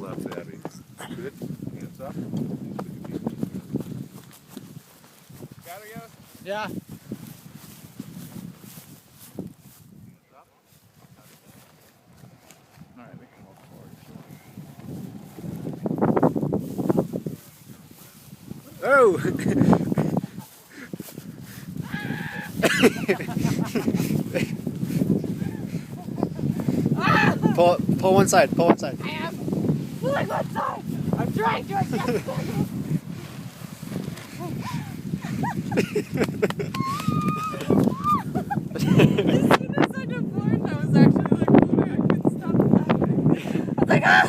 left, Abby. Good. Hands up. Got it, guys? Yeah. Hands up. All right, we can walk forward. Oh! Pull one side, pull one side. I am pulling one side. I'm trying to adjust it. As soon as I deployed, I was actually like, oh, I couldn't stop laughing. I was like, ah!